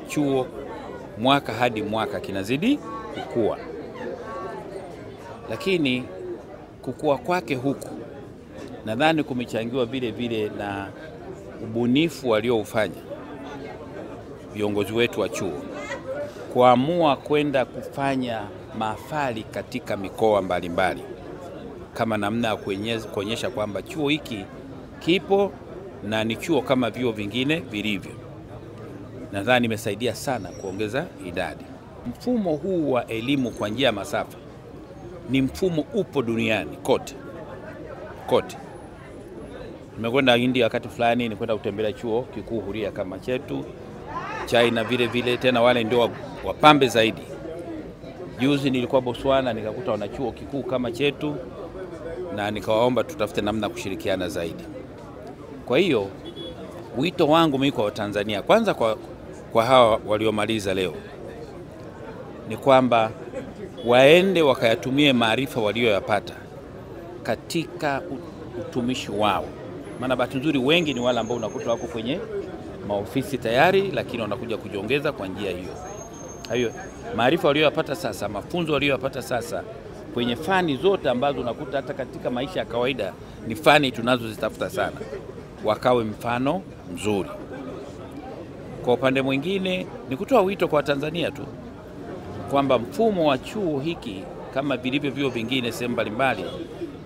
Chuo mwaka hadi mwaka kinazidi kukua, lakini kukua kwake huku nadhani kumechangiwa vile vile na ubunifu walioufanya viongozi wetu wa chuo kuamua kwenda kufanya mahafali katika mikoa mbalimbali kama namna ya kuonyesha kwamba chuo hiki kipo na ni chuo kama vyuo vingine vilivyo. Nadhani imesaidia sana kuongeza idadi. Mfumo huu wa elimu kwa njia ya masafa ni mfumo upo duniani kote. Nimekwenda India wakati fulani, nikwenda kutembelea chuo kikuu huria kama chetu. China vile vile, tena wale ndio wapambe zaidi. Juzi nilikuwa Botswana, nikakuta wana chuo kikuu kama chetu na nikawaomba tutafute namna kushirikiana zaidi. Kwa hiyo wito wangu mimi kwa Tanzania, kwanza kwa hawa waliomaliza leo, ni kwamba waende wakayatumie maarifa walioyapata katika utumishi wao. Maana bahati nzuri wengi ni wale ambao unakuta wako kwenye maofisi tayari, lakini wanakuja kujiongeza kwa njia hiyo. Hayo maarifa walioyapata sasa, mafunzo walioyapata sasa kwenye fani zote ambazo unakuta hata katika maisha ya kawaida ni fani tunazozitafuta sana, wakawe mfano mzuri. Kwa upande mwingine ni kutoa wito kwa Tanzania tu kwamba mfumo wa chuo hiki kama vilivyo vyuo vingine sehemu mbalimbali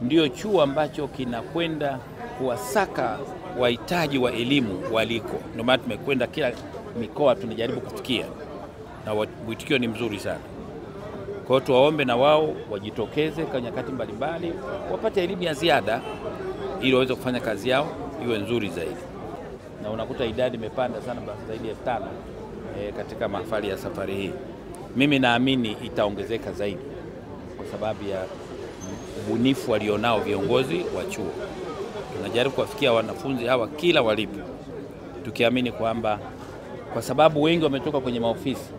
ndio chuo ambacho kinakwenda kuwasaka wahitaji wa elimu waliko. Ndio maana tumekwenda kila mikoa tunajaribu kufikia na mwitikio ni mzuri sana. Kwa hiyo tuwaombe na wao wajitokeze kwa nyakati mbalimbali wapate elimu ya ziada ili waweze kufanya kazi yao iwe nzuri zaidi. Na unakuta idadi imepanda sana, zaidi ya 5,000 katika mahafali ya safari hii. Mimi naamini itaongezeka zaidi kwa sababu ya ubunifu walionao viongozi wa chuo. Tunajaribu kuwafikia wanafunzi hawa kila walipo, tukiamini kwamba kwa sababu wengi wametoka kwenye maofisi,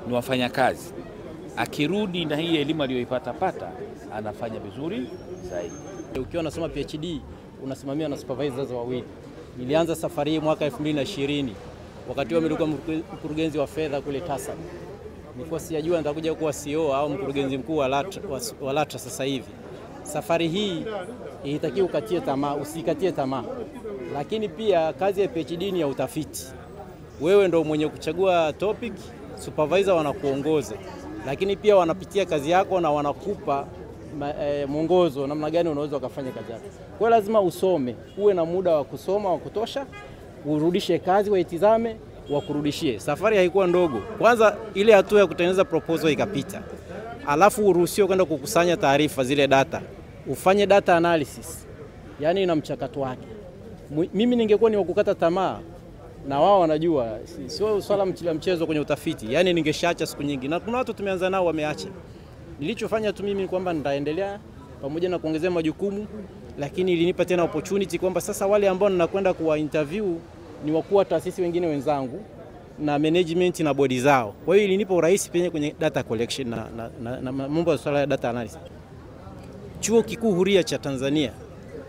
ni wafanyakazi, akirudi na hii elimu aliyoipata anafanya vizuri zaidi. Ukiwa unasoma PhD unasimamia na supervisors wawili. Nilianza safari hii mwaka 2020 wakati nilikuwa mkurugenzi wa fedha kule TASAC. Nilikuwa sijajua nitakuja kuwa CEO au mkurugenzi mkuu wa LATRA sasa hivi. Safari hii inatakiwa ukatie tamaa, usikatie tamaa. Lakini pia kazi ya PhD ni ya utafiti. Wewe ndio mwenye kuchagua topic, supervisor wanakuongoza. Lakini pia wanapitia kazi yako na wanakupa mwongozo namna gani unaweza kufanya kazi yako. Kwa lazima usome, uwe na muda wa kusoma wa kutosha, urudishe kazi waitizame, wakurudishie. Safari haikuwa ndogo. Kwanza ile hatua ya kutengeneza proposal ikapita. Alafu uruhusiwe kwenda kukusanya taarifa zile data. Ufanye data analysis. Yaani ina mchakato wake. Mimi ningekuwa ni wakukata tamaa na wao wanajua sio swala mchezo kwenye utafiti. Yaani ningeshaacha siku nyingi. Na kuna watu tumeanza nao wameacha. Nilichofanya tu mimi ni kwamba nitaendelea pamoja na kuongezea majukumu, lakini ilinipa tena opportunity kwamba sasa wale ambao ninakwenda kuwa interview ni wakuu wa taasisi wengine wenzangu na management na bodi zao. Kwa hiyo ilinipa urahisi penye kwenye data collection na mambo ya swala ya data analysis. Chuo Kikuu Huria cha Tanzania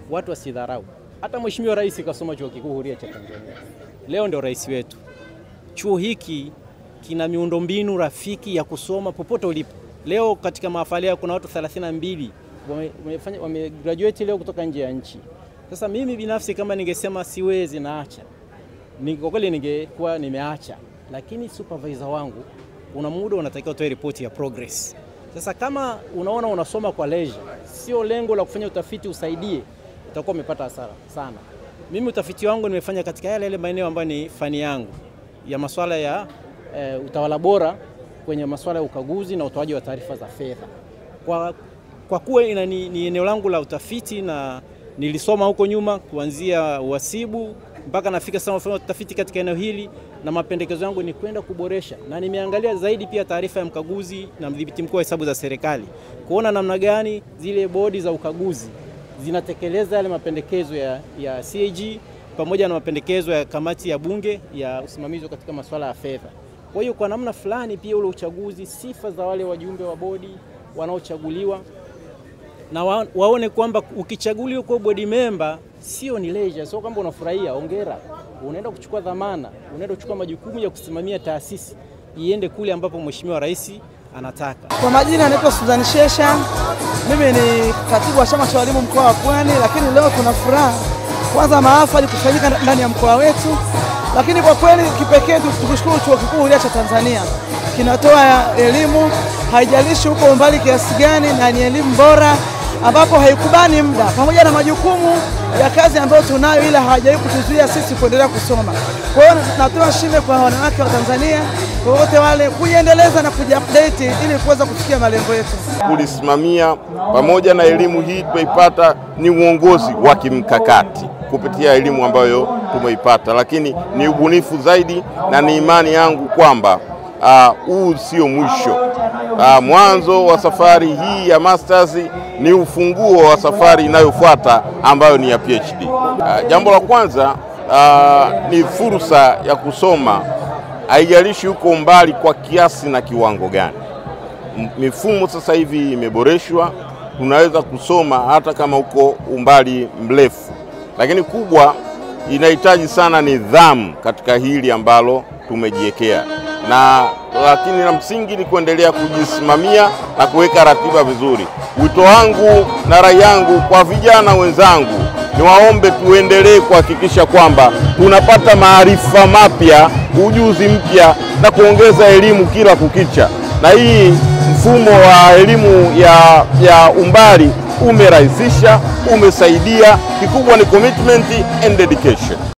watu wasidharau. Hata Mheshimiwa Rais kasoma Chuo Kikuu Huria cha Tanzania. Leo ndio rais wetu. Chuo hiki kina miundombinu rafiki ya kusoma popote ulipo. Leo katika mahafali ya kuna watu 32 wamegraduate leo kutoka nje ya nchi. Sasa mimi binafsi kama ningesema siwezi naacha, kwa kweli ningekuwa nimeacha. Lakini supervisor wangu una muda unatakiwa utoe report ya progress. Sasa kama unaona unasoma kwa leisure, sio lengo la kufanya utafiti usaidie, utakuwa umepata hasara sana. Mimi utafiti wangu nimefanya katika yale maeneo ambayo ni fani yangu ya masuala ya utawala bora kwenye masuala ya ukaguzi na utoaji wa taarifa za fedha. Kwa kuwa ni eneo langu la utafiti na nilisoma huko nyuma kuanzia uhasibu mpaka nafika sasa nafanya utafiti katika eneo hili, na mapendekezo yangu ni kwenda kuboresha, na nimeangalia zaidi pia taarifa ya mkaguzi na mdhibiti mkuu wa hesabu za serikali kuona namna gani zile bodi za ukaguzi zinatekeleza yale mapendekezo ya CAG pamoja na mapendekezo ya kamati ya bunge ya usimamizi katika masuala ya fedha. Kwa hiyo kwa namna fulani pia ule uchaguzi, sifa za wale wajumbe wa bodi wanaochaguliwa na waone kwamba ukichaguliwa kwa bodi member sio ni leisure, sio kwamba unafurahia, hongera, unaenda kuchukua dhamana, unaenda kuchukua majukumu ya kusimamia taasisi iende kule ambapo Mheshimiwa Rais anataka. Kwa majina naitwa Suzan Shesha. Mimi ni katibu wa chama cha walimu mkoa wa Pwani, lakini leo tuna furaha kwanza maafa kufanyika ndani ya mkoa wetu, lakini kwa kweli kipekee tukishukuru Chuo Kikuu Huria cha Tanzania kinatoa elimu, haijalishi huko umbali kiasi gani, na ni elimu bora ambapo haikubani muda pamoja na majukumu ya kazi ambayo tunayo, ila hawajai kutuzuia sisi kuendelea kusoma. Kwa hiyo natoa shime kwa wanawake wa Tanzania wote wale kujiendeleza na kujiupdate ili kuweza kufikia malengo yetu. Kulisimamia pamoja na elimu hii tumeipata ni uongozi wa kimkakati kupitia elimu ambayo tumeipata, lakini ni ubunifu zaidi, na ni imani yangu kwamba huu sio mwisho. Mwanzo wa safari hii ya masters ni ufunguo wa safari inayofuata ambayo ni ya PhD. Jambo la kwanza ni fursa ya kusoma, haijalishi huko mbali kwa kiasi na kiwango gani. Mifumo sasa hivi imeboreshwa, tunaweza kusoma hata kama uko umbali mrefu, lakini kubwa inahitaji sana nidhamu katika hili ambalo tumejiwekea, lakini la msingi ni kuendelea kujisimamia na kuweka ratiba vizuri. Wito wangu na rai yangu kwa vijana wenzangu, niwaombe tuendelee kuhakikisha kwamba tunapata maarifa mapya, ujuzi mpya na kuongeza elimu kila kukicha. Na hii mfumo wa elimu ya umbali umerahisisha, umesaidia. Kikubwa ni commitment and dedication.